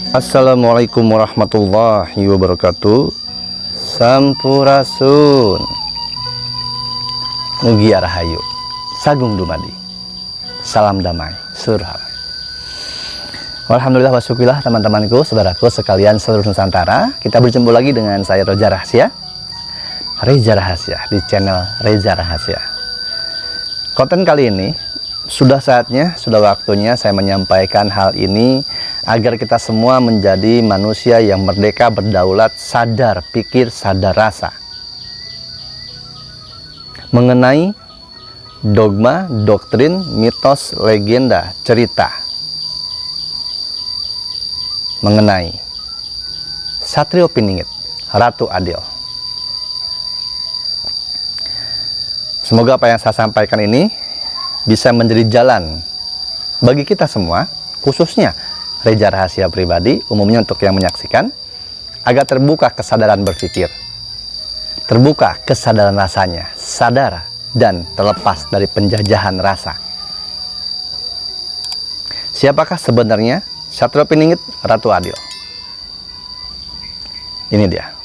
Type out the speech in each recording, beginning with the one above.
Assalamualaikum warahmatullahi wabarakatuh. Sampurasun, Mugia Rahayu, Sagung Dumadi, salam damai surga. Alhamdulillah wa syukurillah teman-temanku, saudaraku sekalian seluruh Nusantara. Kita berjumpa lagi dengan saya Reza Rahasia di channel Reza Rahasia. Konten kali ini sudah saatnya, sudah waktunya saya menyampaikan hal ini agar kita semua menjadi manusia yang merdeka, berdaulat, sadar pikir, sadar rasa. Mengenai dogma, doktrin, mitos, legenda, cerita. Mengenai Satrio Piningit, Ratu Adil. Semoga apa yang saya sampaikan ini bisa menjadi jalan bagi kita semua, khususnya Reza Rahasia pribadi, umumnya untuk yang menyaksikan, agar terbuka kesadaran berpikir, terbuka kesadaran rasanya, sadar dan terlepas dari penjajahan rasa. Siapakah sebenarnya Satrio Piningit, Ratu Adil? Ini dia.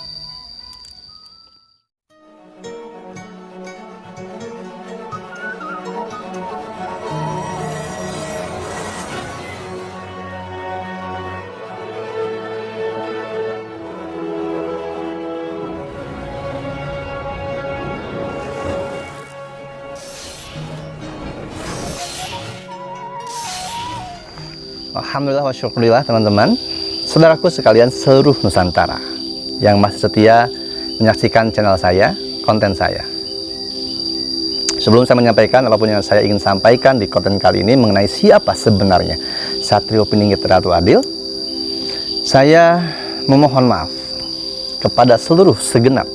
Alhamdulillah wa syukurillah teman-teman, saudaraku sekalian seluruh Nusantara yang masih setia menyaksikan channel saya, konten saya. Sebelum saya menyampaikan apapun yang saya ingin sampaikan di konten kali ini mengenai siapa sebenarnya Satrio Piningit Ratu Adil, saya memohon maaf kepada seluruh segenap,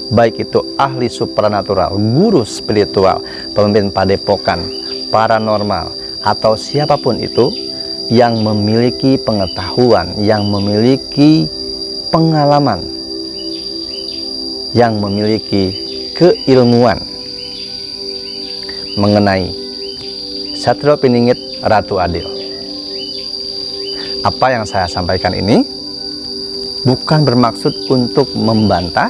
baik itu ahli supranatural, guru spiritual, pemimpin padepokan, paranormal, atau siapapun itu yang memiliki pengetahuan, yang memiliki pengalaman, yang memiliki keilmuan mengenai Satrio Piningit Ratu Adil. Apa yang saya sampaikan ini bukan bermaksud untuk membantah,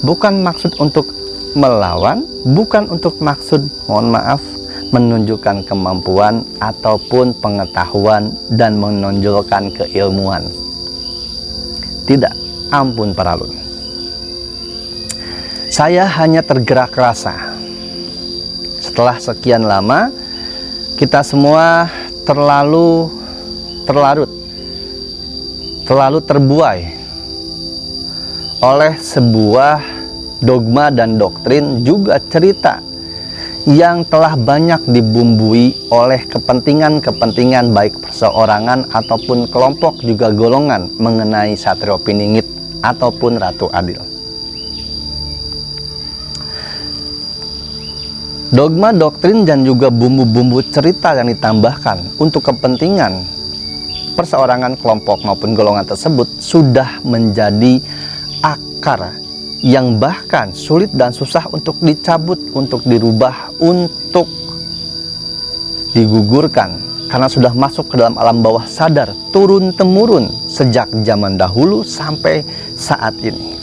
bukan maksud untuk melawan, bukan untuk maksud, mohon maaf, menunjukkan kemampuan ataupun pengetahuan dan menonjolkan keilmuan. Tidak, ampun paralun. Saya hanya tergerak rasa. Setelah sekian lama kita semua terlalu terbuai oleh sebuah dogma dan doktrin, juga cerita yang telah banyak dibumbui oleh kepentingan-kepentingan baik perseorangan ataupun kelompok juga golongan mengenai Satrio Piningit ataupun Ratu Adil. Dogma, doktrin, dan juga bumbu-bumbu cerita yang ditambahkan untuk kepentingan perseorangan, kelompok maupun golongan tersebut sudah menjadi akar yang bahkan sulit dan susah untuk dicabut, untuk dirubah, untuk digugurkan, karena sudah masuk ke dalam alam bawah sadar turun-temurun sejak zaman dahulu sampai saat ini.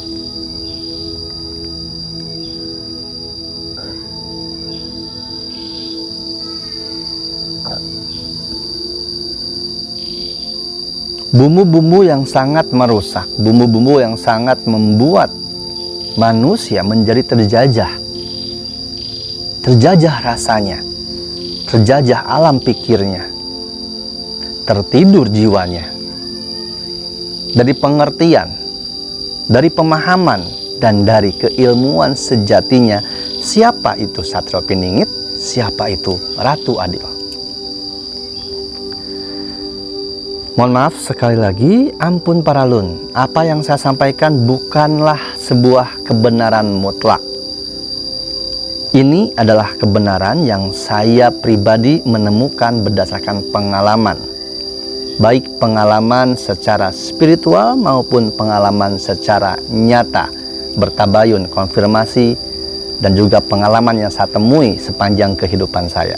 Bumbu-bumbu yang sangat merusak, bumbu-bumbu yang sangat membuat manusia menjadi terjajah rasanya, terjajah alam pikirnya, tertidur jiwanya, dari pengertian, dari pemahaman, dan dari keilmuan sejatinya. Siapa itu Satrio Piningit? Siapa itu Ratu Adil? Mohon maaf sekali lagi, ampun paralun. Apa yang saya sampaikan bukanlah sebuah kebenaran mutlak. Ini adalah kebenaran yang saya pribadi menemukan berdasarkan pengalaman. Baik pengalaman secara spiritual maupun pengalaman secara nyata, bertabayun, konfirmasi, dan juga pengalaman yang saya temui sepanjang kehidupan saya.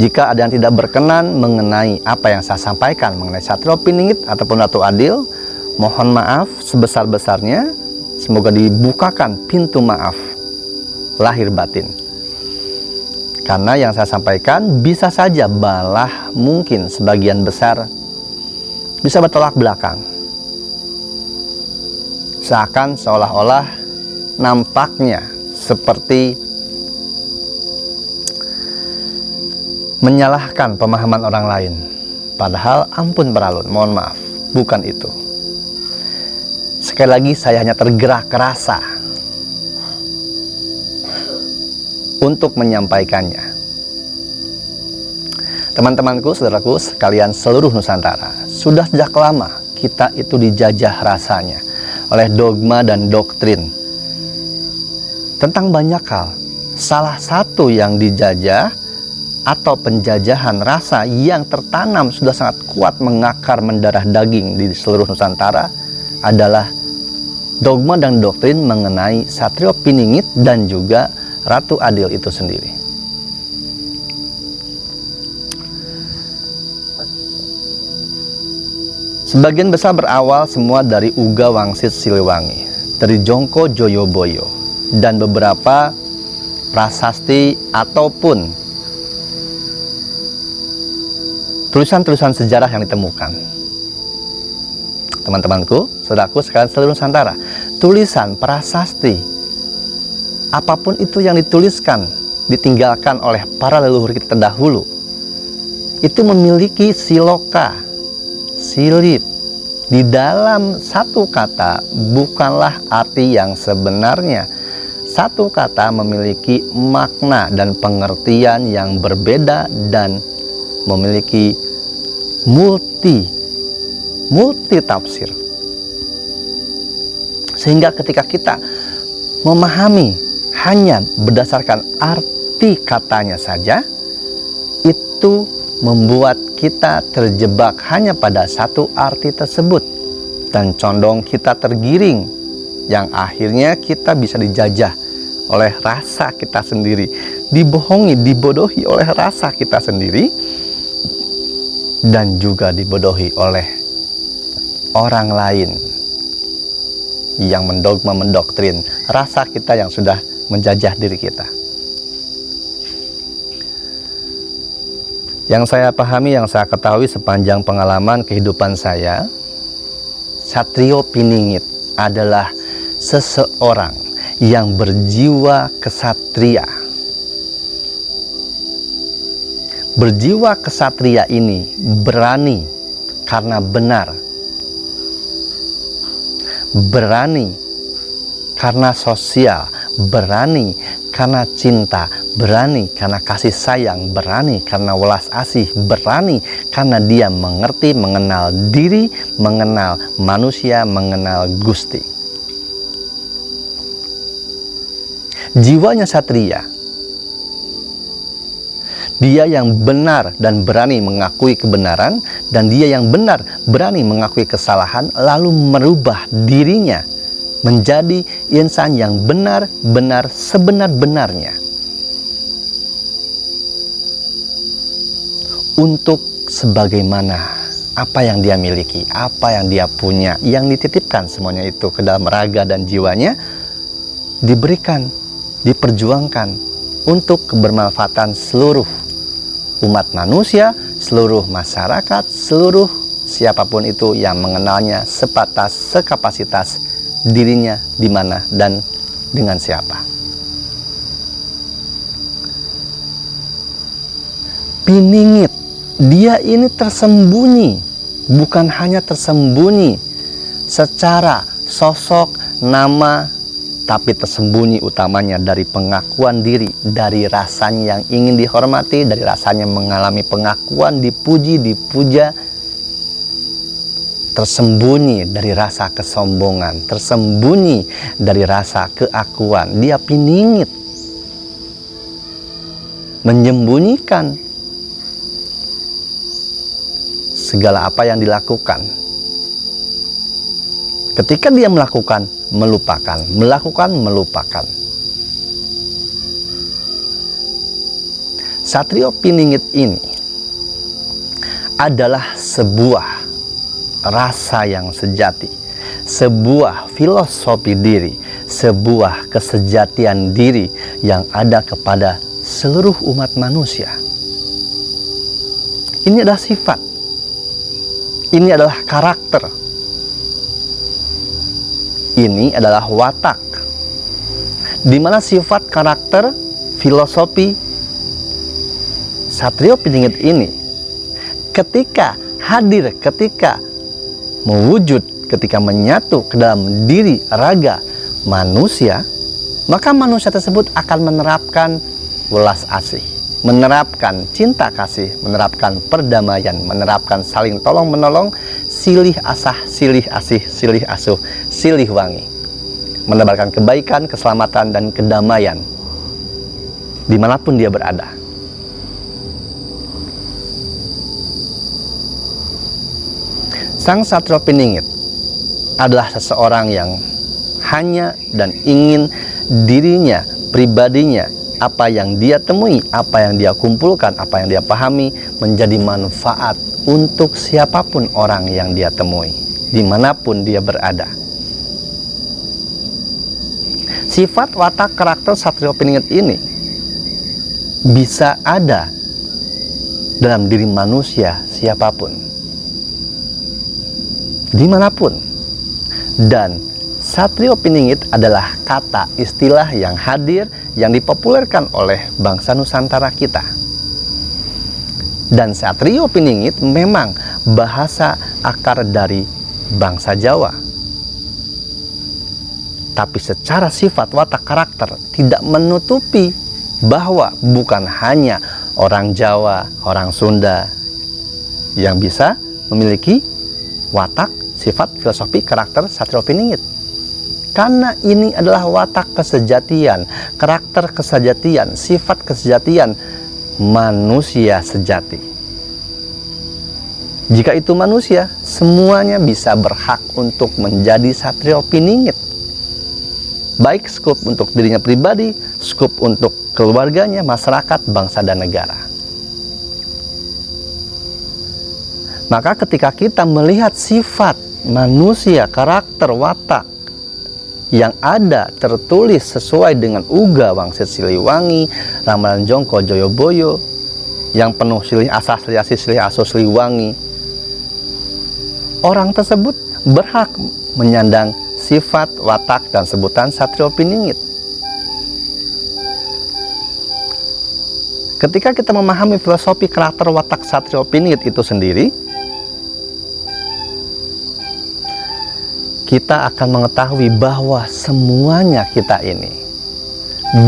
Jika ada yang tidak berkenan mengenai apa yang saya sampaikan mengenai Satrio Piningit ataupun Ratu Adil, mohon maaf sebesar-besarnya. Semoga dibukakan pintu maaf lahir batin. Karena yang saya sampaikan bisa saja malah mungkin sebagian besar bisa bertolak belakang. Seakan seolah-olah nampaknya seperti menyalahkan pemahaman orang lain. Padahal ampun beralun, mohon maaf, bukan itu. Sekali lagi saya hanya tergerak rasa untuk menyampaikannya. Teman-temanku, saudaraku sekalian seluruh Nusantara, sudah sejak lama kita itu dijajah rasanya oleh dogma dan doktrin tentang banyak hal. Salah satu yang dijajah atau penjajahan rasa yang tertanam sudah sangat kuat mengakar mendarah daging di seluruh Nusantara adalah dogma dan doktrin mengenai Satrio Piningit dan juga Ratu Adil itu sendiri. Sebagian besar berawal semua dari Uga Wangsit Siliwangi, dari Jongko Joyoboyo, dan beberapa prasasti ataupun tulisan-tulisan sejarah yang ditemukan. Teman-temanku, saudaraku sekalian seluruh Nusantara, tulisan prasasti apapun itu yang dituliskan, ditinggalkan oleh para leluhur kita terdahulu, itu memiliki siloka, silip di dalam satu kata, bukanlah arti yang sebenarnya. Satu kata memiliki makna dan pengertian yang berbeda dan memiliki multi tafsir. Sehingga ketika kita memahami hanya berdasarkan arti katanya saja, itu membuat kita terjebak hanya pada satu arti tersebut dan condong kita tergiring, yang akhirnya kita bisa dijajah oleh rasa kita sendiri, dibohongi, dibodohi oleh rasa kita sendiri, dan juga dibodohi oleh orang lain yang mendogma, mendoktrin rasa kita yang sudah menjajah diri kita. Yang saya pahami, yang saya ketahui sepanjang pengalaman kehidupan saya, Satrio Piningit adalah seseorang yang berjiwa kesatria. Berjiwa kesatria ini berani karena benar, berani karena sosial, berani karena cinta, berani karena kasih sayang, berani karena welas asih, berani karena dia mengerti, mengenal diri, mengenal manusia, mengenal Gusti. Jiwanya satria. Dia yang benar dan berani mengakui kebenaran, dan dia yang benar berani mengakui kesalahan, lalu merubah dirinya menjadi insan yang benar-benar sebenar-benarnya untuk sebagaimana apa yang dia miliki, apa yang dia punya, yang dititipkan semuanya itu ke dalam raga dan jiwanya, diberikan, diperjuangkan untuk kebermanfaatan seluruh umat manusia, seluruh masyarakat, seluruh siapapun itu yang mengenalnya sebatas sekapasitas dirinya di mana dan dengan siapa. Piningit, dia ini tersembunyi, bukan hanya tersembunyi secara sosok, nama, tapi tersembunyi utamanya dari pengakuan diri, dari rasanya yang ingin dihormati, dari rasanya mengalami pengakuan, dipuji, dipuja, tersembunyi dari rasa kesombongan, tersembunyi dari rasa keakuan. Dia piningit, menyembunyikan segala apa yang dilakukan. Ketika dia melakukan, melupakan, melakukan, melupakan. Satrio Piningit ini adalah sebuah rasa yang sejati, sebuah filosofi diri, sebuah kesejatian diri yang ada kepada seluruh umat manusia. Ini adalah sifat, ini adalah karakter, ini adalah watak, di mana sifat, karakter, filosofi Satrio Piningit ini ketika hadir, ketika mewujud, ketika menyatu ke dalam diri raga manusia, maka manusia tersebut akan menerapkan welas asih, menerapkan cinta kasih, menerapkan perdamaian, menerapkan saling tolong menolong, silih asah, silih asih, silih asuh, silih wangi, menebarkan kebaikan, keselamatan, dan kedamaian dimanapun dia berada. Sang Satrio Piningit adalah seseorang yang hanya dan ingin dirinya, pribadinya, apa yang dia temui, apa yang dia kumpulkan, apa yang dia pahami menjadi manfaat untuk siapapun orang yang dia temui, dimanapun dia berada. Sifat, watak, karakter Satrio Piningit ini bisa ada dalam diri manusia siapapun, dimanapun. Dan Satrio Piningit adalah kata istilah yang hadir, yang dipopulerkan oleh bangsa Nusantara kita. Dan Satrio Piningit memang bahasa akar dari bangsa Jawa, tapi secara sifat, watak, karakter tidak menutupi bahwa bukan hanya orang Jawa, orang Sunda yang bisa memiliki watak, sifat, filosofi, karakter Satrio Piningit. Karena ini adalah watak kesejatian, karakter kesejatian, sifat kesejatian manusia sejati. Jika itu manusia, semuanya bisa berhak untuk menjadi Satrio Piningit. Baik skup untuk dirinya pribadi, skup untuk keluarganya, masyarakat, bangsa, dan negara. Maka ketika kita melihat sifat manusia, karakter, watak yang ada tertulis sesuai dengan Uga Wangsit Siliwangi, Ramalan Jongko Joyoboyo, yang penuh silih asah, silih asih, silih asuh, silih wangi, orang tersebut berhak menyandang sifat, watak, dan sebutan Satrio Piningit. Ketika kita memahami filosofi, karakter, watak Satrio Piningit itu sendiri, kita akan mengetahui bahwa semuanya kita ini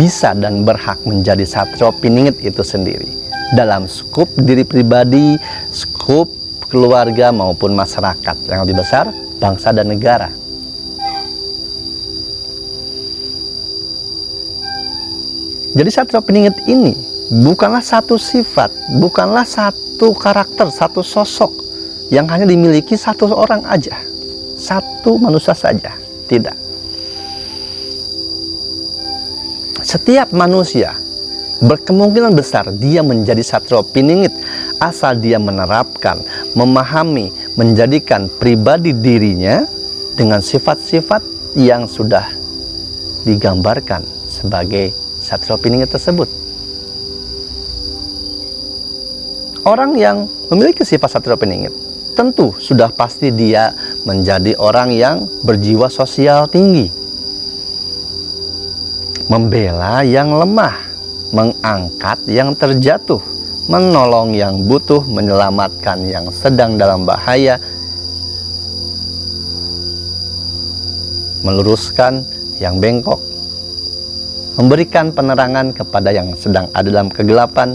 bisa dan berhak menjadi Satrio Piningit itu sendiri dalam skup diri pribadi, skup keluarga, maupun masyarakat yang lebih besar, bangsa dan negara. Jadi Satrio Piningit ini bukanlah satu sifat, bukanlah satu karakter, satu sosok yang hanya dimiliki satu orang aja, satu manusia saja. Tidak. Setiap manusia berkemungkinan besar dia menjadi Satrio Piningit asal dia menerapkan, memahami, menjadikan pribadi dirinya dengan sifat-sifat yang sudah digambarkan sebagai Satrio Piningit tersebut. Orang yang memiliki sifat Satrio Piningit tentu sudah pasti dia menjadi orang yang berjiwa sosial tinggi, membela yang lemah, mengangkat yang terjatuh, menolong yang butuh, menyelamatkan yang sedang dalam bahaya, meluruskan yang bengkok, memberikan penerangan kepada yang sedang ada dalam kegelapan.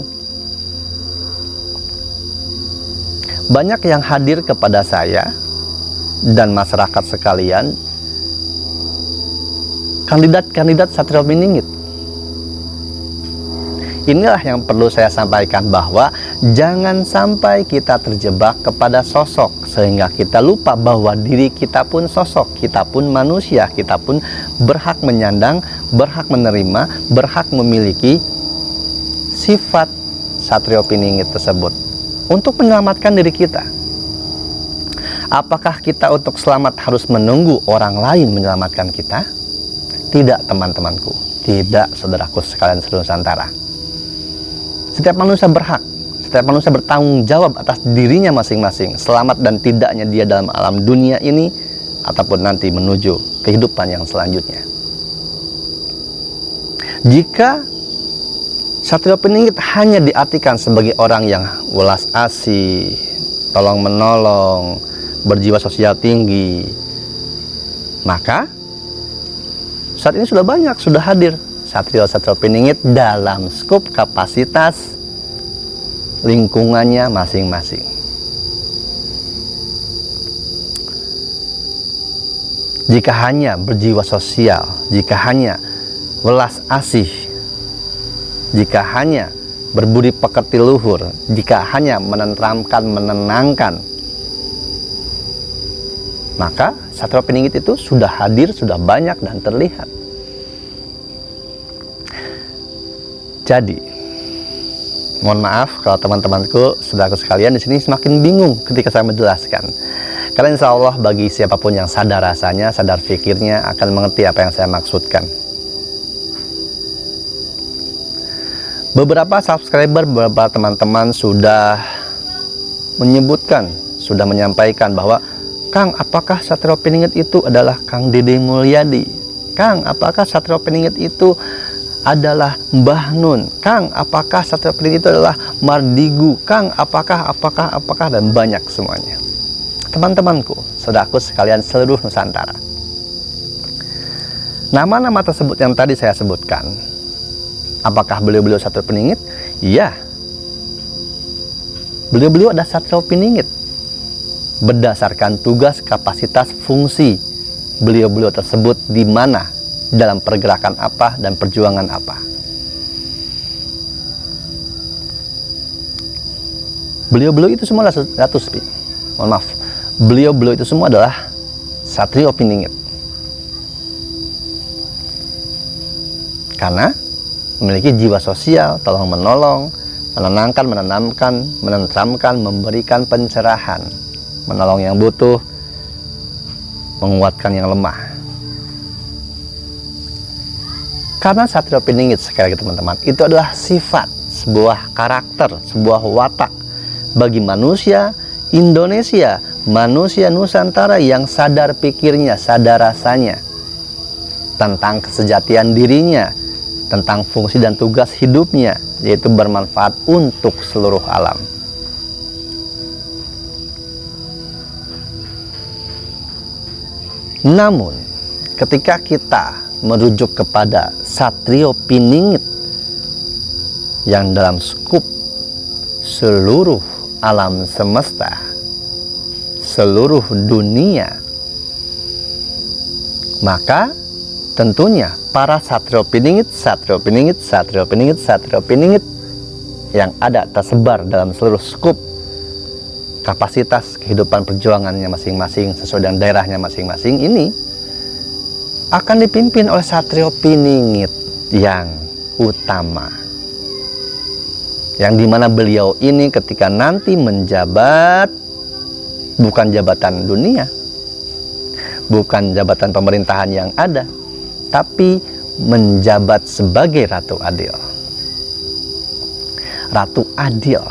Banyak yang hadir kepada saya dan masyarakat sekalian, kandidat-kandidat Satrio Piningit. Inilah yang perlu saya sampaikan, bahwa jangan sampai kita terjebak kepada sosok sehingga kita lupa bahwa diri kita pun sosok, kita pun manusia, kita pun berhak menyandang, berhak menerima, berhak memiliki sifat, Satrio Piningit tersebut untuk menyelamatkan diri kita. Apakah kita untuk selamat harus menunggu orang lain menyelamatkan kita? Tidak, teman-temanku. Tidak, saudaraku sekalian seluruh Nusantara. Setiap manusia berhak, setiap manusia bertanggung jawab atas dirinya masing-masing, selamat dan tidaknya dia dalam alam dunia ini ataupun nanti menuju kehidupan yang selanjutnya. Jika Satrio Piningit hanya diartikan sebagai orang yang welas asih, tolong menolong, berjiwa sosial tinggi, maka saat ini sudah banyak, sudah hadir Satrio Piningit dalam skup kapasitas lingkungannya masing-masing. Jika hanya berjiwa sosial, jika hanya welas asih, jika hanya berbudi pekerti luhur, jika hanya menenteramkan, menenangkan, maka Satrio Piningit itu sudah hadir, sudah banyak dan terlihat. Jadi, mohon maaf kalau teman-temanku, saudaraku sekalian di sini semakin bingung ketika saya menjelaskan. Karena insya Allah bagi siapapun yang sadar rasanya, sadar fikirnya akan mengerti apa yang saya maksudkan. Beberapa subscriber, beberapa teman-teman sudah menyebutkan, sudah menyampaikan bahwa Kang, apakah Satrio Piningit itu adalah Kang Dede Mulyadi? Kang, apakah Satrio Piningit itu adalah Mbah Nun? Kang, apakah Satrio Piningit itu adalah Mardigu? Kang, apakah, dan banyak semuanya. Teman-temanku, saudaraku sekalian seluruh Nusantara. Nama-nama tersebut yang tadi saya sebutkan, apakah beliau-beliau Satrio Piningit? Iya. Beliau-beliau ada Satrio Piningit. Berdasarkan tugas, kapasitas, fungsi beliau-beliau tersebut di mana, dalam pergerakan apa dan perjuangan apa. Beliau-beliau itu semua adalah mohon maaf, beliau-beliau itu semua adalah Satrio Piningit. Karena memiliki jiwa sosial, tolong menolong, menenangkan, menenamkan, menenteramkan, memberikan pencerahan, menolong yang butuh, menguatkan yang lemah. Karena Satrio Piningit, sekali lagi teman-teman, itu adalah sifat, sebuah karakter, sebuah watak bagi manusia Indonesia, manusia Nusantara yang sadar pikirnya, sadar rasanya tentang kesejatian dirinya, tentang fungsi dan tugas hidupnya, yaitu bermanfaat untuk seluruh alam. Namun, ketika kita merujuk kepada Satrio Piningit yang dalam skup seluruh alam semesta, seluruh dunia, maka tentunya para Satrio Piningit yang ada tersebar dalam seluruh skup kapasitas kehidupan perjuangannya masing-masing sesuai dengan daerahnya masing-masing ini akan dipimpin oleh Satrio Piningit yang utama, yang dimana beliau ini ketika nanti menjabat bukan jabatan dunia, bukan jabatan pemerintahan yang ada, tapi menjabat sebagai Ratu Adil. Ratu Adil,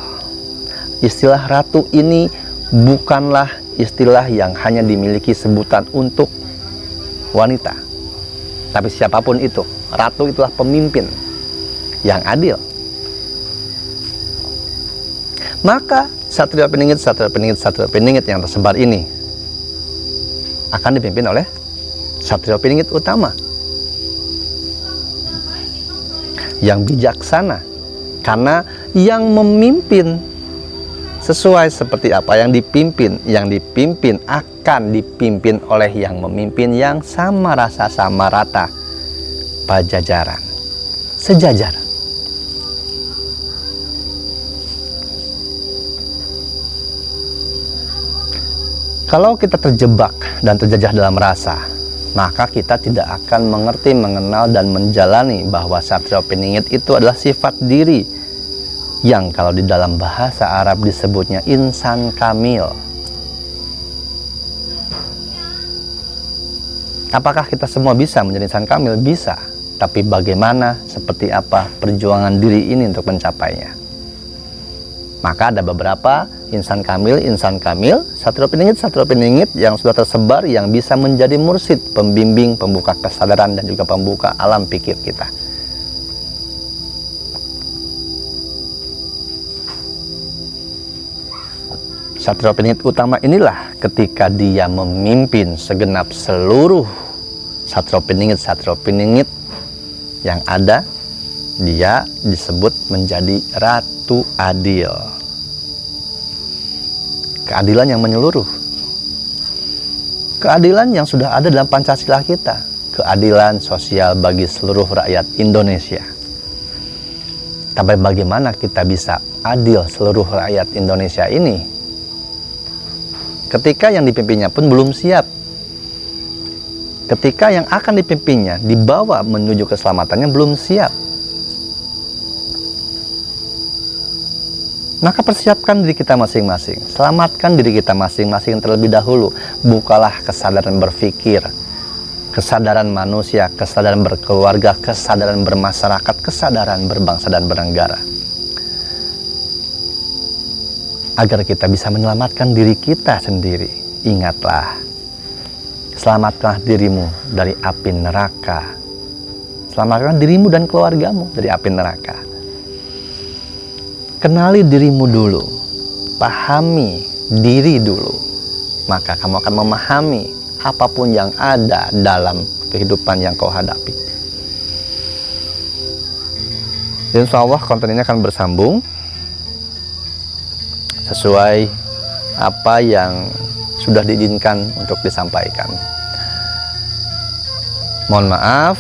istilah ratu ini bukanlah istilah yang hanya dimiliki sebutan untuk wanita, tapi siapapun itu, ratu itulah pemimpin yang adil. Maka Satrio Piningit yang tersebar ini akan dipimpin oleh Satrio Piningit utama yang bijaksana, karena yang memimpin sesuai seperti apa yang dipimpin akan dipimpin oleh yang memimpin yang sama rasa, sama rata, pajajaran, sejajar. Kalau kita terjebak dan terjajah dalam rasa, maka kita tidak akan mengerti, mengenal, dan menjalani bahwa Satrio Piningit itu adalah sifat diri yang kalau di dalam bahasa Arab disebutnya insan kamil. Apakah kita semua bisa menjadi insan kamil? Bisa. Tapi bagaimana, seperti apa perjuangan diri ini untuk mencapainya? Maka ada beberapa insan kamil, satrio piningit yang sudah tersebar, yang bisa menjadi mursyid, pembimbing, pembuka kesadaran, dan juga pembuka alam pikir kita. Satrio piningit utama inilah ketika dia memimpin segenap seluruh satrio piningit yang ada, dia disebut menjadi Ratu Adil. Keadilan yang menyeluruh, keadilan yang sudah ada dalam Pancasila kita, keadilan sosial bagi seluruh rakyat Indonesia. Tapi bagaimana kita bisa adil seluruh rakyat Indonesia ini ketika yang dipimpinnya pun belum siap, ketika yang akan dipimpinnya dibawa menuju keselamatannya belum siap? Maka persiapkan diri kita masing-masing, selamatkan diri kita masing-masing terlebih dahulu. Bukalah kesadaran berpikir, kesadaran manusia, kesadaran berkeluarga, kesadaran bermasyarakat, kesadaran berbangsa dan bernegara, agar kita bisa menyelamatkan diri kita sendiri. Ingatlah, selamatkanlah dirimu dari api neraka. Selamatkan dirimu dan keluargamu dari api neraka. Kenali dirimu dulu, pahami diri dulu, maka kamu akan memahami apapun yang ada dalam kehidupan yang kau hadapi. Insya Allah konten ini akan bersambung sesuai apa yang sudah diizinkan untuk disampaikan. Mohon maaf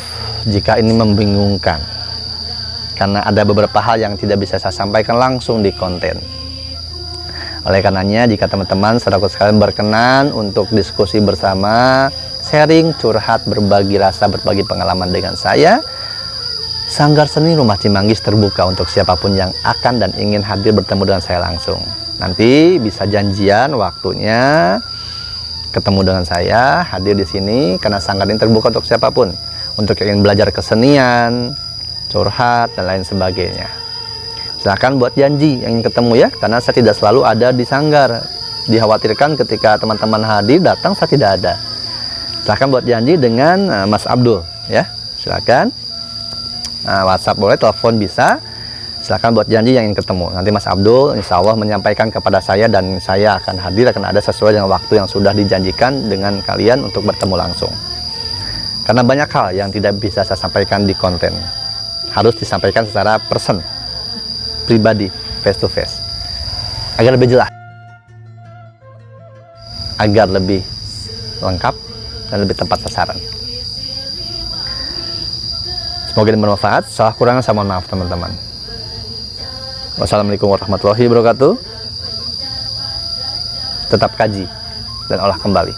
jika ini membingungkan, karena ada beberapa hal yang tidak bisa saya sampaikan langsung di konten. Oleh karenanya, jika teman-teman saudaraku sekalian berkenan untuk diskusi bersama, sharing, curhat, berbagi rasa, berbagi pengalaman dengan saya, Sanggar Seni Rumah Cimanggis terbuka untuk siapapun yang akan dan ingin hadir bertemu dengan saya langsung. Nanti bisa janjian waktunya ketemu dengan saya, hadir di sini, karena sanggar ini terbuka untuk siapapun, untuk yang ingin belajar kesenian, curhat, dan lain sebagainya. Silahkan buat janji yang ingin ketemu ya, karena saya tidak selalu ada di sanggar. Dikhawatirkan ketika teman-teman hadir datang saya tidak ada. Silahkan buat janji dengan Mas Abdul ya, silahkan. WhatsApp boleh, telepon bisa. Silahkan buat janji yang ingin ketemu. Nanti Mas Abdul insya Allah menyampaikan kepada saya, dan saya akan hadir, akan ada sesuai dengan waktu yang sudah dijanjikan dengan kalian untuk bertemu langsung. Karena banyak hal yang tidak bisa saya sampaikan di konten, harus disampaikan secara person, pribadi, face to face, agar lebih jelas, agar lebih lengkap dan lebih tepat sasaran. Semoga ini bermanfaat. Salah kurangnya saya mohon maaf teman-teman. Wassalamualaikum warahmatullahi wabarakatuh. Tetap kaji dan olah kembali.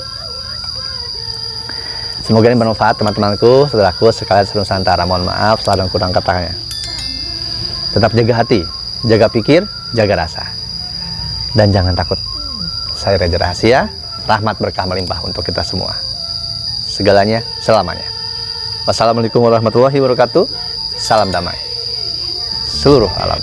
Semoga ini bermanfaat teman-temanku, saudaraku sekalian senusantara. Mohon maaf salah dan kurang katanya. Tetap jaga hati, jaga pikir, jaga rasa, dan jangan takut. Saya Reza Rahasia, rahmat berkah melimpah untuk kita semua, segalanya selamanya. Wassalamualaikum warahmatullahi wabarakatuh. Salam damai seluruh alam.